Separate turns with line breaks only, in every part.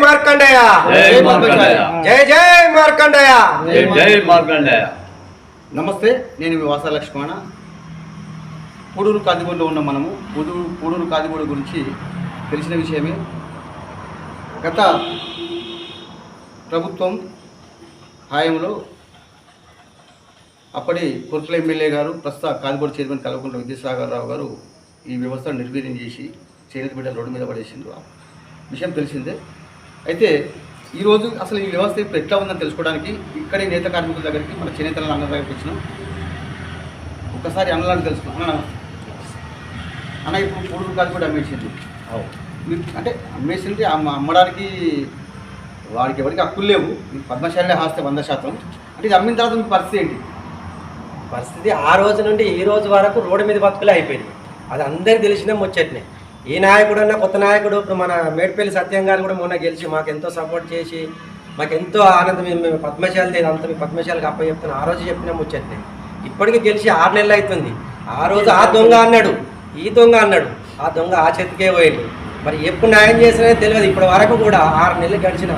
మార్కండేయ జై జై మార్కండేయ
జై మార్కండేయ.
నమస్తే, నేను మీ వాసా లక్ష్మణ. పూడూరు కాదిగూడలో ఉన్న మనము పూడూరు కాదిగూడ గురించి తెలిసిన విషయమే. గత ప్రభుత్వం హాయంలో అప్పటి కొర్కల ఎమ్మెల్యే గారు, ప్రస్తుత కాదిగూడ చైర్మన్ కల్వకుంట్ల విద్యాసాగరరావు గారు ఈ వ్యవస్థను నిర్వీర్యం చేసి చేనేత బిడ్డలు రోడ్డు మీద పడేసిండ్రు. విషయం తెలిసిందే. అయితే ఈరోజు అసలు ఈ వ్యవస్థ ఇప్పుడు ఎట్లా ఉందని తెలుసుకోవడానికి ఇక్కడే నేత కార్మికుల దగ్గరికి, మన చేనేతల అన్న దగ్గరికి వచ్చినాం. ఒక్కసారి అన్నలాంటి తెలుసుకున్నాం. అన్న ఇప్పుడు పూడూరు కాదు కూడా అమ్మేసింది. అంటే అమ్మేసింది, అమ్మడానికి వాడికి ఎవరికి హక్కులు లేవు. పద్మశాలే హాస్తే 100%. అంటే ఇది అమ్మిన తర్వాత మీ పరిస్థితి ఏంటి?
పరిస్థితి ఆ రోజు నుండి ఈ రోజు వరకు రోడ్డు మీద బతుకులే అయిపోయింది. అది అందరికి తెలిసిన ముచ్చట్నే. ఈ నాయకుడు అన్న కొత్త నాయకుడు, ఇప్పుడు మన మేడిపల్లి సత్యం గారు కూడా మొన్న గెలిచి మాకు ఎంతో సపోర్ట్ చేసి మాకెంతో ఆనందం. మేము పద్మశాలి అంత మీ పద్మశాలకు అప్ప చెప్తున్నాం. ఆ రోజు చెప్పిన ముచ్చట్నే. ఇప్పటికీ గెలిచి 6 నెలలు అవుతుంది. ఆ రోజు ఆ దొంగ అన్నాడు, ఈ దొంగ అన్నాడు. ఆ దొంగ ఆ చేతికే పోయిండు. మరి ఎప్పుడు న్యాయం చేసినది తెలియదు. ఇప్పటి వరకు కూడా 6 నెలలు గడిచిన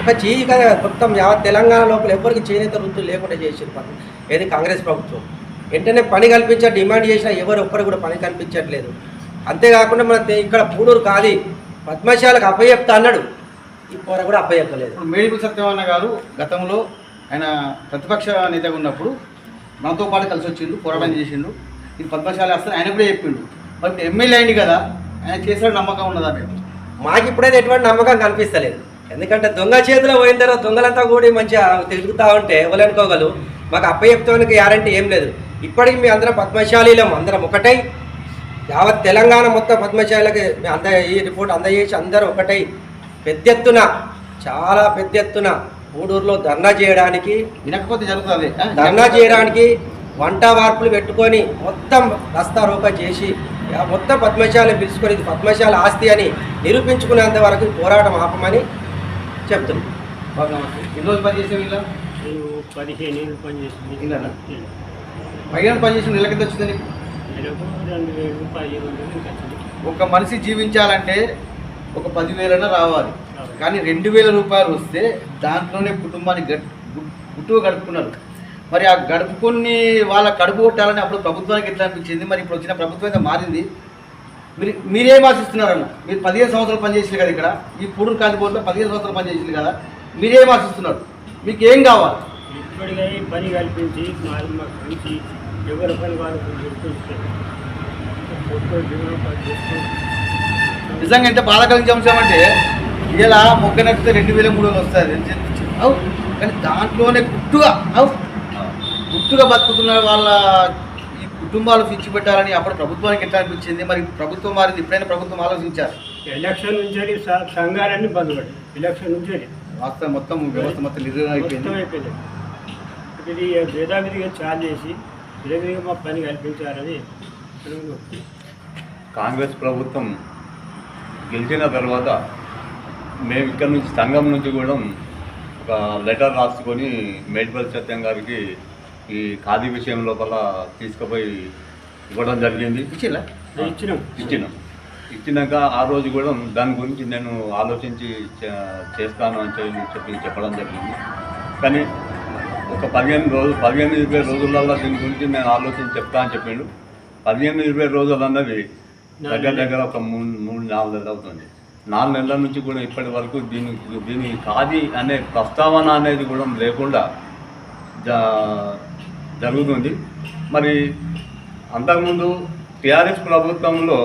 ఒక చీక మొత్తం యావత్ తెలంగాణ లోపల ఎవరికి చేనేత వృత్తులు లేకుండా చేసింది ఏది కాంగ్రెస్ ప్రభుత్వం. వెంటనే పని కల్పించే డిమాండ్ చేసినా ఎవరు ఒక్కరు కూడా పని కల్పించట్లేదు. అంతేకాకుండా మన ఇక్కడ పూడూరు కాది పద్మశాలకు అప్పచెప్తా అన్నాడు, ఇప్పుడు కూడా అప్పచెప్పలేదు.
మేడిపల్లి సత్యనారాయణ గారు గతంలో ఆయన ప్రతిపక్ష నేతగా ఉన్నప్పుడు మనతో పాటు కలిసి వచ్చిండు, పోరాటం చేసిండు. ఇది పద్మశాల వస్తుంది ఆయన కూడా చెప్పిండు. మరి ఇప్పుడు ఎమ్మెల్యే అయింది కదా, ఆయన చేసిన నమ్మకం ఉన్నదా?
మాకు ఇప్పుడైతే ఎటువంటి నమ్మకం కనిపిస్తలేదు. ఎందుకంటే దొంగ చేతిలో పోయిన తర్వాత దొంగలంతా కూడా మంచిగా తిరుగుతూ ఉంటే ఎవరనుకోగలరు. మాకు అప్పచెప్తానికి గ్యారంటీ ఏం లేదు. ఇప్పటికి మీ అందరం పద్మశాలీలం, అందరం ఒకటై యావత్ తెలంగాణ మొత్తం పద్మశాలకి ఈ రిపోర్ట్ అందజేసి అందరూ ఒకటై పెద్ద ఎత్తున, చాలా పెద్ద ఎత్తున పూడూరులో ధర్నా చేయడానికి,
వినకపోతే జరుగుతుంది
ధర్నా చేయడానికి వంట వార్పులు పెట్టుకొని మొత్తం రస్తా రోకా చేసి మొత్తం పద్మశాలను పిలుచుకొని ఇది పద్మశాల ఆస్తి అని నిరూపించుకునేంత వరకు పోరాటం ఆపమని చెప్తున్నాం.
ఎన్ని రోజులు పనిచేసే వీళ్ళ?
15 ఏళ్ళు పనిచేసింది.
పైన పనిచేసిన నెల కింద వచ్చిందని. ఒక మనిషి జీవించాలంటే ఒక 10,000 రావాలి. కానీ 2,000 రూపాయలు వస్తే దాంట్లోనే కుటుంబాన్ని గుట్టుగా గడుపుకున్నారు. మరి ఆ గడుపుకొని వాళ్ళ కడుపు కొట్టాలని అప్పుడు ప్రభుత్వానికి ఎట్లా అనిపించింది? మరి ఇప్పుడు వచ్చిన ప్రభుత్వం అయితే మారింది. మీరేం ఆశిస్తున్నారన్న? మీరు 15 సంవత్సరాలు పనిచేసింది కదా ఇక్కడ, ఈ పూడూరు కాదిగూడలో 15 సంవత్సరాలు పనిచేసింది కదా, మీరేం ఆశిస్తున్నారు? మీకు ఏం కావాలి?
ఇప్పటికీ పని కల్పించి మాకు ఎవరి పని వాళ్ళు
నిజంగా ఎంత బాధ కలిగించే అంశం అంటే ఇలా మొగ్గ నచ్చితే 2,000-3,000 వస్తుంది. అవు కానీ దాంట్లోనే గుట్టుగా బతుకుతున్న వాళ్ళ ఈ కుటుంబాలు పిచ్చి పెట్టాలని అప్పుడు ప్రభుత్వానికి ఎట్లా అనిపించింది? మరి ప్రభుత్వం మారింది, ఎప్పుడైనా ప్రభుత్వం ఆలోచించారు?
ఎలక్షన్ నుంచి సంఘాలన్నీ బంద్ పడి ఎలక్షన్ నుంచి
వాస్తవం మొత్తం వ్యవస్థ మొత్తం నిర్వహణ అయిపోయింది.
ఇది భేదావిధిగా చాలు చేసి విధంగా మా పని కల్పించాలని.
కాంగ్రెస్ ప్రభుత్వం గెలిచిన తర్వాత మేము ఇక్కడ నుంచి సంఘం నుంచి కూడా ఒక లెటర్ రాసుకొని మేడిపల్లి సత్యం గారికి ఈ ఖాదీ విషయం లోపల తీసుకుపోయి ఇవ్వడం జరిగింది. ఇచ్చినాక ఆ రోజు కూడా దాని గురించి నేను ఆలోచించి చేస్తాను అని చెప్పడం జరిగింది. కానీ ఒక 15-20 రోజులలో దీని గురించి నేను ఆలోచించి చెప్తా అని చెప్పిండు. 15-20 రోజులు అన్నది దగ్గర ఒక 3-4 నెలలు అవుతుంది. 4 నెలల నుంచి కూడా ఇప్పటి వరకు దీని ఖాదీ అనే ప్రస్తావన అనేది కూడా లేకుండా జరుగుతుంది. మరి అంతకుముందు టీఆర్ఎస్ ప్రభుత్వంలో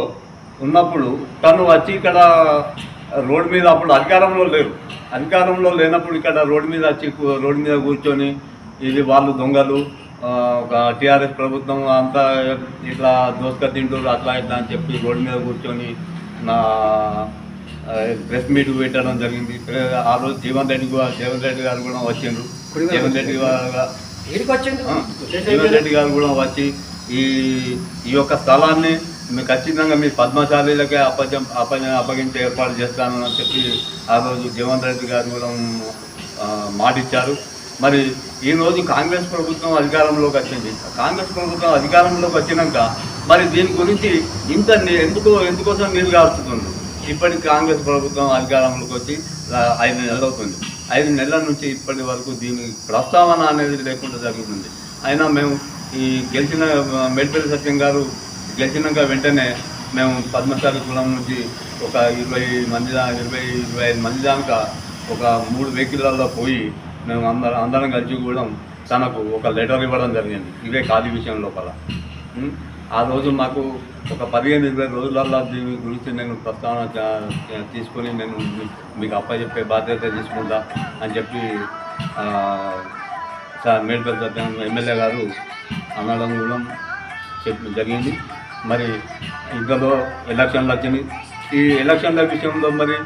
ఉన్నప్పుడు తను వచ్చి ఇక్కడ రోడ్డు మీద, అప్పుడు అధికారంలో లేనప్పుడు ఇక్కడ రోడ్డు మీద కూర్చొని ఇది వాళ్ళు దొంగలు, ఒక టీఆర్ఎస్ ప్రభుత్వం అంతా ఇట్లా దోసుక తింటూరు అట్లా ఇట్లా అని చెప్పి రోడ్డు మీద కూర్చొని నా ప్రెస్ మీట్ పెట్టడం జరిగింది. ఆ రోజు జీవన్ రెడ్డి గారు కూడా వచ్చిండ్రు. జీవన్ రెడ్డి గారు కూడా వచ్చి ఈ యొక్క స్థలాన్ని మీకు ఖచ్చితంగా మీ పద్మశాలీలకే అప్పగించే ఏర్పాటు చేస్తాను అని చెప్పి ఆ రోజు జీవన్ రెడ్డి గారు కూడా మాటిచ్చారు. మరి ఈరోజు కాంగ్రెస్ ప్రభుత్వం అధికారంలోకి వచ్చింది. కాంగ్రెస్ ప్రభుత్వం అధికారంలోకి వచ్చినాక మరి దీని గురించి ఇంత ఎందుకోసం నీరు గారుతుంది? ఇప్పటికి కాంగ్రెస్ ప్రభుత్వం అధికారంలోకి వచ్చి 5 నెలలు అవుతుంది. 5 నెలల నుంచి ఇప్పటి వరకు దీని ప్రస్తావన అనేది లేకుండా జరుగుతుంది. అయినా మేము ఈ గెలిచిన మేడ్పల్లి సత్యం గారు గెలిచినాక వెంటనే మేము పద్మశాలి కులం నుంచి ఒక 25 మంది దాకా ఒక 3 వెహికల్లో పోయి మేము అందరం కలిసి కూడా తనకు ఒక లెటర్ ఇవ్వడం జరిగింది. ఇవే ఖాళీ విషయం లోపల. ఆ రోజు మాకు ఒక 15-20 రోజులలో దీని గురించి నేను ప్రస్తావన తీసుకొని నేను మీకు అప్పచెప్పే బాధ్యత తీసుకుంటా అని చెప్పి సార్ మేడ్పల్లి సత్యం ఎమ్మెల్యే గారు అనడం కూడా చెప్పి జరిగింది. మరి ఇందులో ఎలక్షన్లు వచ్చినాయి. ఈ ఎలక్షన్ల విషయంలో మరి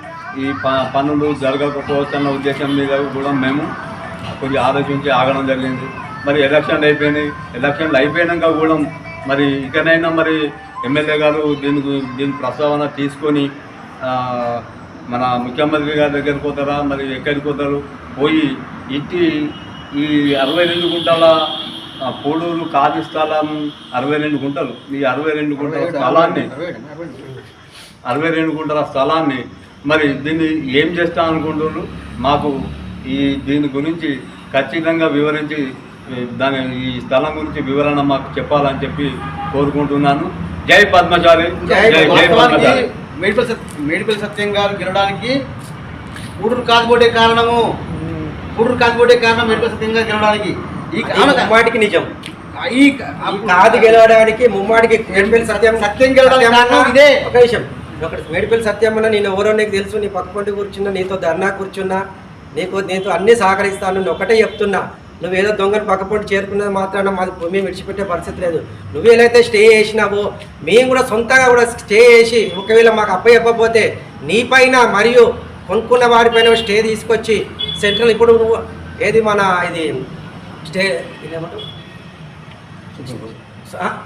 ఈ పనులు జరగకపోవచ్చన్న ఉద్దేశం మీద కూడా మేము కొద్దిగా ఆలోచించి ఆగడం జరిగింది. మరి ఎలక్షన్లు అయిపోయినాక కూడా మరి ఇకనైనా మరి ఎమ్మెల్యే గారు దీని ప్రస్తావన తీసుకొని మన ముఖ్యమంత్రి గారి దగ్గరికి పోతారా, మరి ఎక్కడికి పోతారు, పోయి ఈ 62 గుంటల పోడూరు ఖాళీ స్థలం 62 గుంటలు, ఈ 62 గుంటల స్థలాన్ని 62 గుంటల స్థలాన్ని మరి దీన్ని ఏం చేస్తా అనుకుంటున్నారు, మాకు దీని గురించి ఖచ్చితంగా వివరించి ఈ స్థలం గురించి వివరణ మాకు చెప్పాలని చెప్పి కోరుకుంటున్నాను. జై పద్మశాలి, జై పద్మశాలి.
మేడ్పల్లి సత్యం గారు గెలవడానికి పూడూరు కాదుబోటే కారణము. పూడూరు కాదుబోటే కారణం మేడ్పల్లి సత్యం గారు గెలవడానికి. ఈ
ముమ్మాటికి నిజం.
ఈ
కాదు గెలవడానికి ముమ్మాటికి మేడ్పల్లి సత్యం
గెలవడానికి ఇదే
ఒక విషయం. మేడ్పల్లి సత్యమ్మన్న నేను ఎవరో నీకు తెలుసు, నీ పక్కపంటి కూర్చున్నా, నీతో ధర్నా కూర్చున్నా, నీతో అన్నీ సహకరిస్తాను. నేను ఒకటే చెప్తున్నా, నువ్వేదో దొంగను పక్కపంటి చేరుకున్నది మాత్రాన మాది మేము విడిచిపెట్టే పరిస్థితి లేదు. నువ్వేలైతే స్టే చేసినావో మేము కూడా సొంతంగా కూడా స్టే చేసి ఒకవేళ మాకు అప్పచెప్పకపోతే నీ పైన మరియు కొనుక్కున్న వారిపైన స్టే తీసుకొచ్చి సెంట్రల్ ఇప్పుడు నువ్వు ఏది మన ఇది స్టే ఇదేమంటావు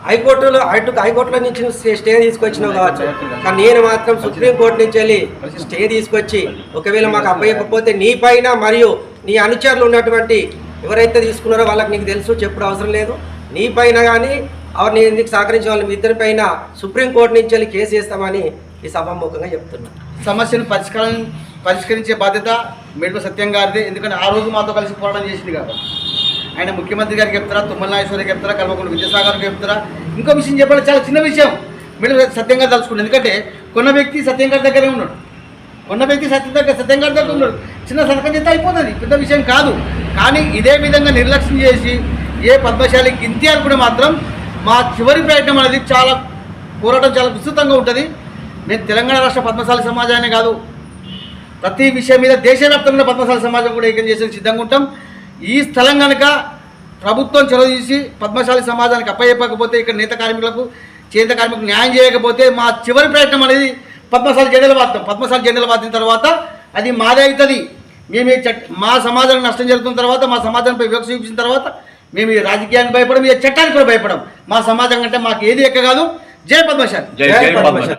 హైకోర్టులో నుంచి స్టే తీసుకొచ్చినావు కావచ్చు, కానీ నేను మాత్రం సుప్రీంకోర్టు నుంచి వెళ్ళి స్టే తీసుకొచ్చి ఒకవేళ మాకు అప్పయ్యకపోతే నీ పైన మరియు నీ అనుచరులు ఉన్నటువంటి ఎవరైతే తీసుకున్నారో వాళ్ళకి నీకు తెలుసు, చెప్పుడు అవసరం లేదు, నీ పైన కానీ నీ ఎందుకు సహకరించే వాళ్ళు మీ ఇద్దరి పైన సుప్రీంకోర్టు నుంచి వెళ్ళి కేసు చేస్తామని ఈ సభాముఖంగా చెప్తున్నా.
సమస్యను పరిష్కరించే బాధ్యత మేడ్పల్లి సత్యం గారిదే. ఎందుకంటే ఆ రోజు మాతో కలిసి పోరాటం చేసింది కాబట్టి ఆయన ముఖ్యమంత్రి గారికి చెప్తారా, తుమ్మల నాగేశ్వరికి చెప్తారా, కల్వకుంట్ల విద్యాసాగర్కి చెప్తారా. ఇంకో విషయం చెప్పాలి, చాలా చిన్న విషయం మేడ్పల్లి సత్యం గారు తలుచుకుంటారు. ఎందుకంటే కొన్న వ్యక్తి సత్యం గారి దగ్గరే ఉన్నాడు, సత్యం గారి దగ్గర ఉన్నాడు. చిన్న సరకం చేస్తే అయిపోతుంది, పెద్ద విషయం కాదు. కానీ ఇదే విధంగా నిర్లక్ష్యం చేసి ఏ పద్మశాలి గింతి అనుకుంటే మాత్రం మా చివరి ప్రయత్నం అనేది పోరాటం చాలా విస్తృతంగా ఉంటుంది. మేము తెలంగాణ రాష్ట్ర పద్మశాలి సమాజాన్ని కాదు, ప్రతి విషయం మీద దేశవ్యాప్తంగా పద్మశాలి సమాజం కూడా ఏకం చేసేందుకు సిద్ధంగా ఉంటాం. ఈ స్థలం కనుక ప్రభుత్వం చొరవ తీసి పద్మశాలి సమాజానికి అప్పచెప్పకపోతే, ఇక్కడ నేత కార్మికులకు చేనేత కార్మికులకు న్యాయం చేయకపోతే మా చివరి ప్రయత్నం అనేది పద్మశాలి జెండాలు వాడతాం. పద్మశాలి జెండాలు వాడిన తర్వాత అది మాదే అవుతుంది. మేము మా సమాజానికి నష్టం జరుగుతున్న తర్వాత, మా సమాజంపై వివక్ష చూపించిన తర్వాత మేము ఈ రాజకీయానికి భయపడం, ఈ చట్టానికి కూడా భయపడం. మా సమాజం కంటే మాకు ఏది ఎక్క కాదు. జై పద్మశాలి.